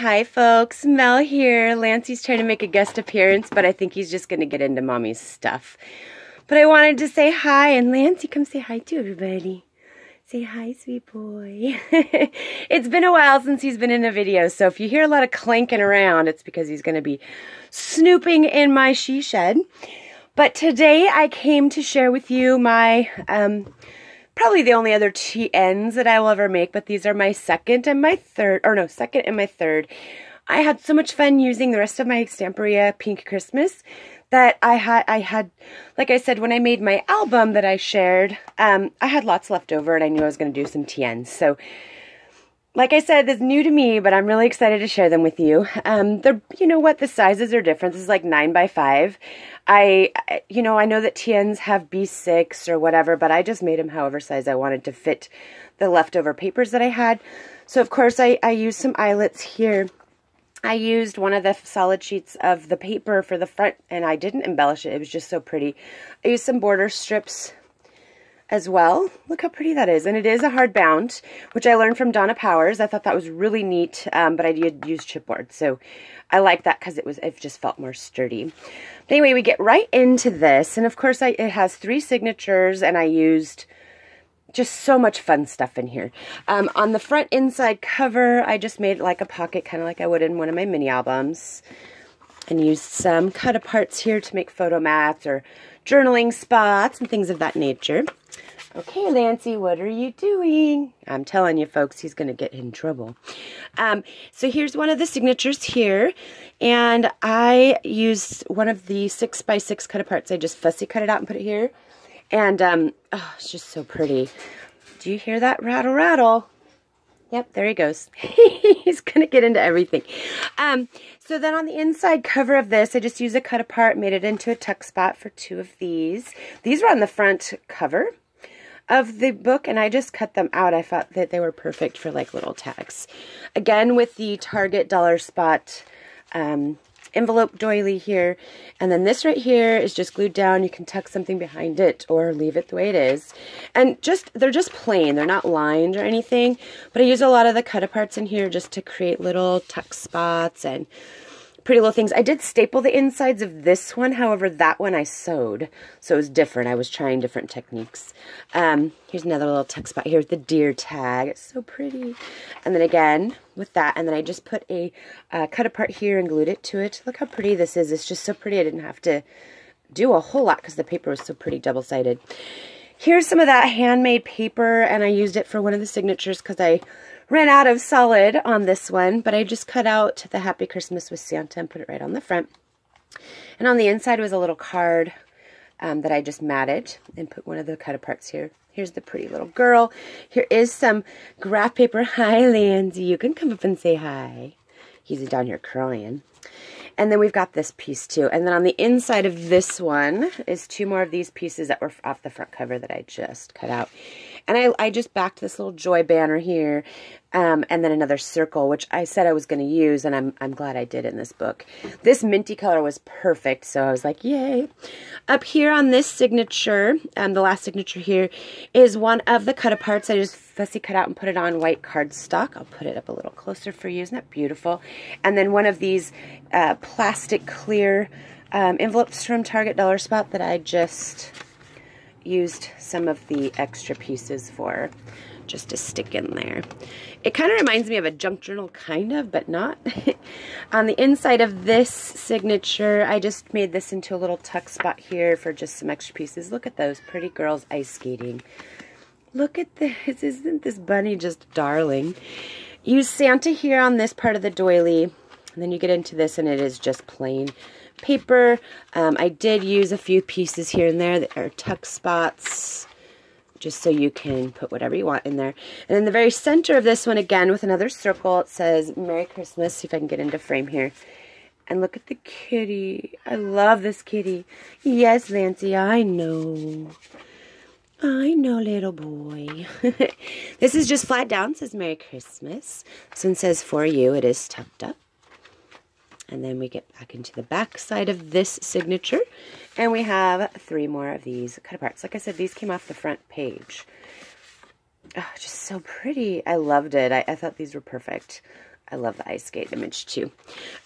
Hi folks, Mel here. Lancey's trying to make a guest appearance, but I think he's just going to get into mommy's stuff. But I wanted to say hi, and Lancey, come say hi to everybody. Say hi, sweet boy. It's been a while since he's been in a video, so if you hear a lot of clanking around, it's because he's going to be snooping in my she shed. But today I came to share with you my, probably the only other TNs that I will ever make, but these are my second and my third. I had so much fun using the rest of my Stamperia Pink Christmas that I had, like I said, when I made my album that I shared, I had lots left over and I knew I was going to do some TNs. So, like I said, this is new to me, but I'm really excited to share them with you. You know what, the sizes are different. This is like 9 by 5. I know that TNs have B6 or whatever, but I just made them however size I wanted to fit the leftover papers that I had. So, of course, I used some eyelets here. I used one of the solid sheets of the paper for the front, and I didn't embellish it. It was just so pretty. I used some border strips as well. Look how pretty that is. And it is a hard bound, which I learned from Donna Powers. I thought that was really neat, but I did use chipboard. So I like that because it just felt more sturdy. But anyway, we get right into this. And of course, it has 3 signatures, and I used just so much fun stuff in here. On the front inside cover, I just made like a pocket, kind of like I would in one of my mini albums. And used some cut-aparts here to make photo mats or journaling spots and things of that nature. Okay, Lancey, what are you doing? I'm telling you, folks, he's going to get in trouble. So here's one of the signatures here. And I used one of the 6 by 6 cut-aparts. I just fussy cut it out and put it here. And, oh, it's just so pretty. Do you hear that rattle, rattle? Yep, there he goes. He's going to get into everything. So then on the inside cover of this, I just used a cut apart, made it into a tuck spot for 2 of these. These were on the front cover of the book, and I just cut them out. I thought that they were perfect for like little tags. Again, with the Target Dollar Spot envelope doily here, and then this right here is just glued down. You can tuck something behind it or leave it the way it is, and they're just plain, they're not lined or anything, but I use a lot of the cut aparts in here just to create little tuck spots and pretty little things. I did staple the insides of this one, however that one I sewed, so it was different. I was trying different techniques. Here's another little tuck spot here with the deer tag. It's so pretty. And then again with that, and then I just put a cut apart here and glued it to it. Look how pretty this is. It's just so pretty. I didn't have to do a whole lot because the paper was so pretty double-sided. Here's some of that handmade paper, and I used it for one of the signatures because I ran out of solid on this one, but I just cut out the Happy Christmas with Santa and put it right on the front. And on the inside was a little card that I just matted and put one of the cut aparts here. Here's the pretty little girl. Here is some graph paper. Hi, Lancey. You can come up and say hi. He's down here crying. And then we've got this piece too. And then on the inside of this one is 2 more of these pieces that were off the front cover that I just cut out. And I just backed this little joy banner here, and then another circle, which I said I was going to use, and I'm glad I did in this book. This minty color was perfect, so I was like, yay. Up here on this signature, the last signature here, is one of the cut-aparts. I just fussy cut out and put it on white cardstock. I'll put it up a little closer for you. Isn't that beautiful? And then one of these plastic clear envelopes from Target Dollar Spot that I just used some of the extra pieces for, just to stick in there. It kind of reminds me of a junk journal, kind of, but not. On the inside of this signature, I just made this into a little tuck spot here for just some extra pieces. Look at those pretty girls ice skating. Look at this. Isn't this bunny just darling? Use Santa here on this part of the doily, and then you get into this and it is just plain paper. I did use a few pieces here and there that are tuck spots, just so you can put whatever you want in there. And in the very center of this one, again, with another circle, it says Merry Christmas. See if I can get into frame here. And look at the kitty. I love this kitty. Yes, Lancey, I know. I know, little boy. This is just flat down. It says Merry Christmas. This one says for you. It is tucked up. And then we get back into the back side of this signature, and we have 3 more of these cut aparts. Like I said, these came off the front page. Oh, just so pretty. I loved it. I thought these were perfect. I love the ice skate image too.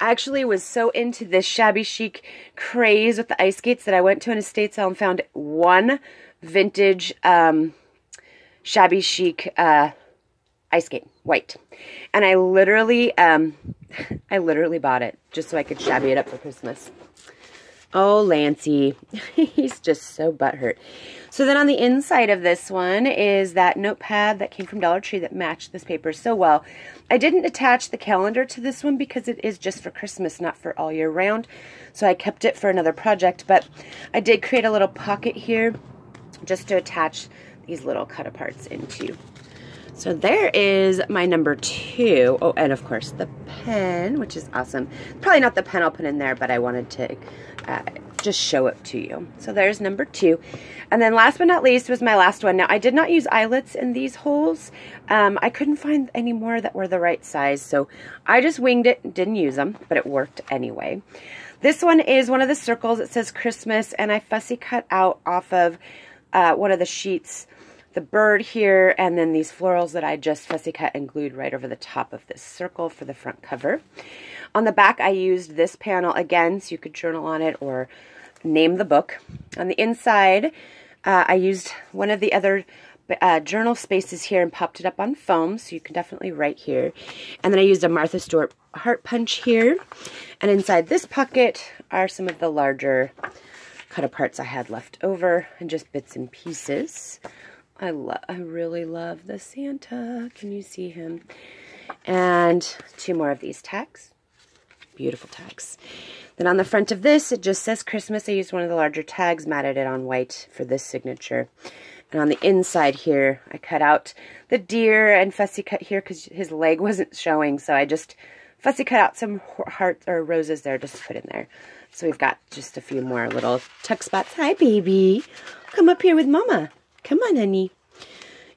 I actually was so into this shabby chic craze with the ice skates that I went to an estate sale and found one vintage shabby chic ice skate, white. And I literally bought it just so I could shabby it up for Christmas. Oh, Lancey. He's just so butthurt. So then on the inside of this one is that notepad that came from Dollar Tree that matched this paper so well. I didn't attach the calendar to this one because it is just for Christmas, not for all year round. So I kept it for another project, but I did create a little pocket here just to attach these little cut-aparts into. So there is my number 2. Oh, and of course the pen, which is awesome. Probably not the pen I'll put in there, but I wanted to just show it to you. So there's number 2. And then last but not least was my last one. Now, I did not use eyelets in these holes. I couldn't find any more that were the right size, so I just winged it and didn't use them, but it worked anyway. This one is one of the circles. It says Christmas, and I fussy cut out off of one of the sheets the bird here, and then these florals that I just fussy cut and glued right over the top of this circle for the front cover. On the back, I used this panel again, so you could journal on it or name the book. On the inside, I used one of the other journal spaces here and popped it up on foam, so you can definitely write here. And then I used a Martha Stewart heart punch here. And inside this pocket are some of the larger cut-aparts I had left over and just bits and pieces. I really love the Santa. Can you see him? And 2 more of these tags. Beautiful tags. Then on the front of this, it just says Christmas. I used one of the larger tags, matted it on white for this signature. And on the inside here, I cut out the deer and fussy cut here because his leg wasn't showing. So I just fussy cut out some hearts or roses there just to put in there. So we've got just a few more little tuck spots. Hi, baby. Come up here with Mama. Come on, honey.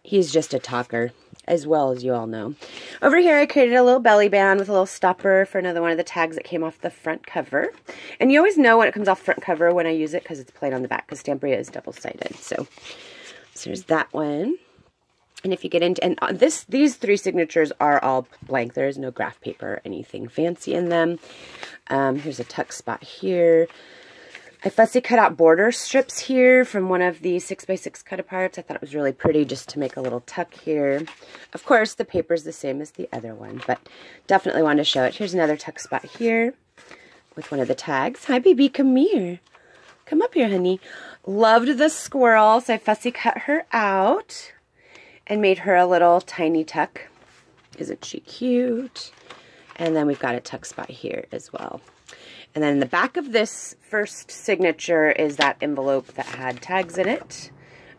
He's just a talker, as well as you all know. Over here, I created a little belly band with a little stopper for another one of the tags that came off the front cover. And you always know when it comes off front cover when I use it because it's plain on the back because Stamperia is double-sided. So there's that one. And if you get into, and these 3 signatures are all blank. There is no graph paper or anything fancy in them. Here's a tuck spot here. I fussy cut out border strips here from one of the 6x6 cut-aparts. I thought it was really pretty just to make a little tuck here. Of course, the paper's the same as the other one, but definitely wanted to show it. Here's another tuck spot here with one of the tags. Hi, baby, come here. Come up here, honey. Loved the squirrel, so I fussy cut her out and made her a little tiny tuck. Isn't she cute? And then we've got a tuck spot here as well. And then in the back of this first signature is that envelope that had tags in it.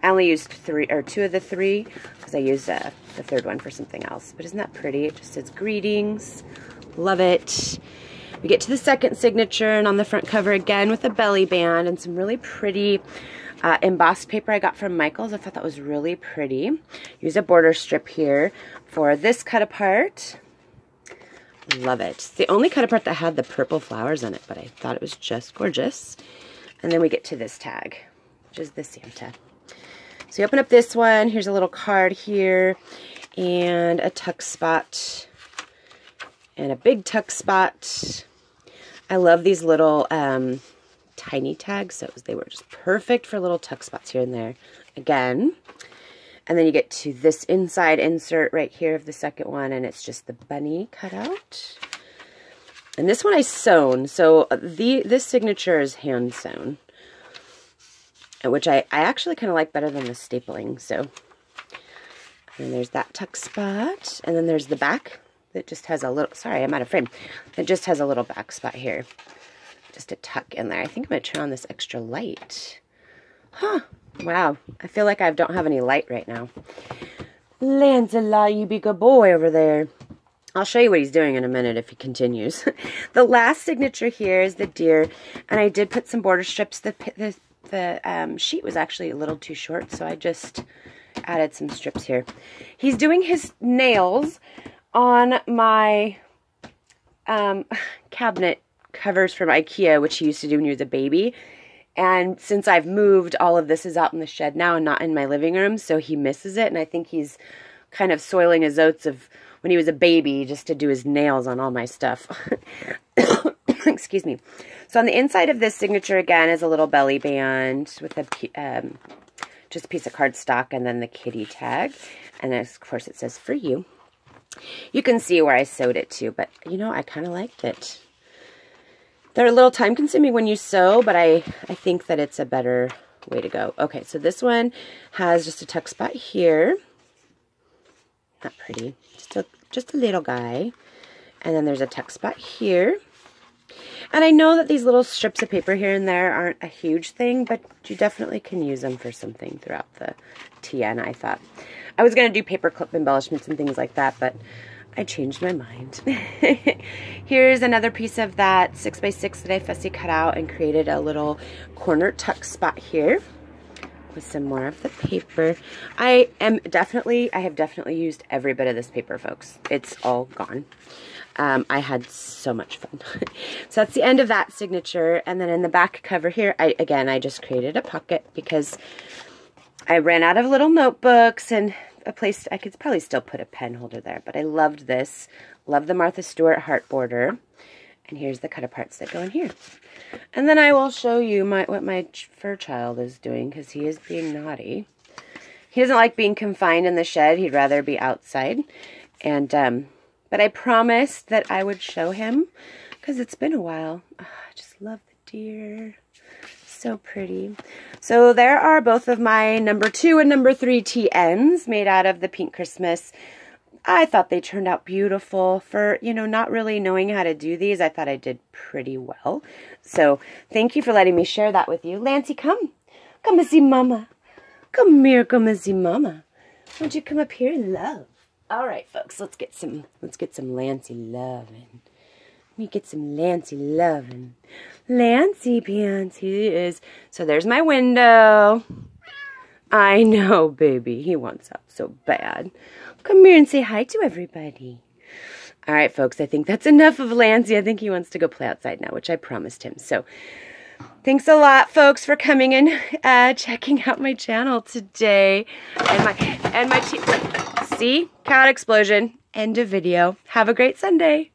I only used 2 of the 3 because I used the 3rd one for something else. But isn't that pretty? It just says greetings. Love it. We get to the second signature, and on the front cover again with a belly band and some really pretty embossed paper I got from Michael's. I thought that was really pretty. Use a border strip here for this cut apart. Love it. It's the only cut-apart that had the purple flowers on it, but I thought it was just gorgeous. And then we get to this tag, which is the Santa. So you open up this one. Here's a little card here, and a tuck spot, and a big tuck spot. I love these little tiny tags, so they were just perfect for little tuck spots here and there. Again. And then you get to this inside insert right here of the second one, and it's just the bunny cut out. And this one I sewn, so this signature is hand sewn, which I actually kind of like better than the stapling. So, and there's that tuck spot, and then there's the back that just has a little, sorry, I'm out of frame. It just has a little back spot here, just a tuck in there. I think I'm going to turn on this extra light. Huh. Wow, I feel like I don't have any light right now. Lancelot, you be good boy over there. I'll show you what he's doing in a minute if he continues. The last signature here is the deer, and I did put some border strips. The sheet was actually a little too short, so I just added some strips here. He's doing his nails on my cabinet covers from IKEA, which he used to do when he was a baby. And since I've moved, all of this is out in the shed now and not in my living room, so he misses it. And I think he's kind of soiling his oats of when he was a baby just to do his nails on all my stuff. Excuse me. So on the inside of this signature, again, is a little belly band with a just a piece of cardstock and then the kitty tag. And then, of course, it says for you. You can see where I sewed it to, but, you know, I kind of liked it. They're a little time consuming when you sew, but I think that it's a better way to go. Okay, so this one has just a tuck spot here. Not pretty. Just a little guy. And then there's a tuck spot here. And I know that these little strips of paper here and there aren't a huge thing, but you definitely can use them for something throughout the TN, I thought. I was going to do paper clip embellishments and things like that, but I changed my mind. Here's another piece of that 6x6 that I fussy cut out and created a little corner tuck spot here with some more of the paper. I have definitely used every bit of this paper, folks. It's all gone. I had so much fun. So that's the end of that signature. And then in the back cover here, I just created a pocket because I ran out of little notebooks and a place I could probably still put a pen holder there. But I loved this. Love the Martha Stewart heart border. And here's the cut aparts that go in here. And then I will show you what my fur child is doing because he is being naughty. He doesn't like being confined in the shed. He'd rather be outside. And but I promised that I would show him because it's been a while. Oh, I just love the deer. So pretty. So there are both of my number 2 and number 3 TNs made out of the Pink Christmas. I thought they turned out beautiful. For, you know, not really knowing how to do these, I thought I did pretty well. So thank you for letting me share that with you. Lancey, come. Come and see Mama. Come here, come and see Mama. Won't you come up here and love? All right, folks, let's get some Lancey loving. Let me get some Lancey loving. Lancey pants, he is. So there's my window. I know, baby. He wants out so bad. Come here and say hi to everybody. All right, folks, I think that's enough of Lancey. I think he wants to go play outside now, which I promised him. So thanks a lot, folks, for coming and checking out my channel today. And my see? Cat explosion. End of video. Have a great Sunday.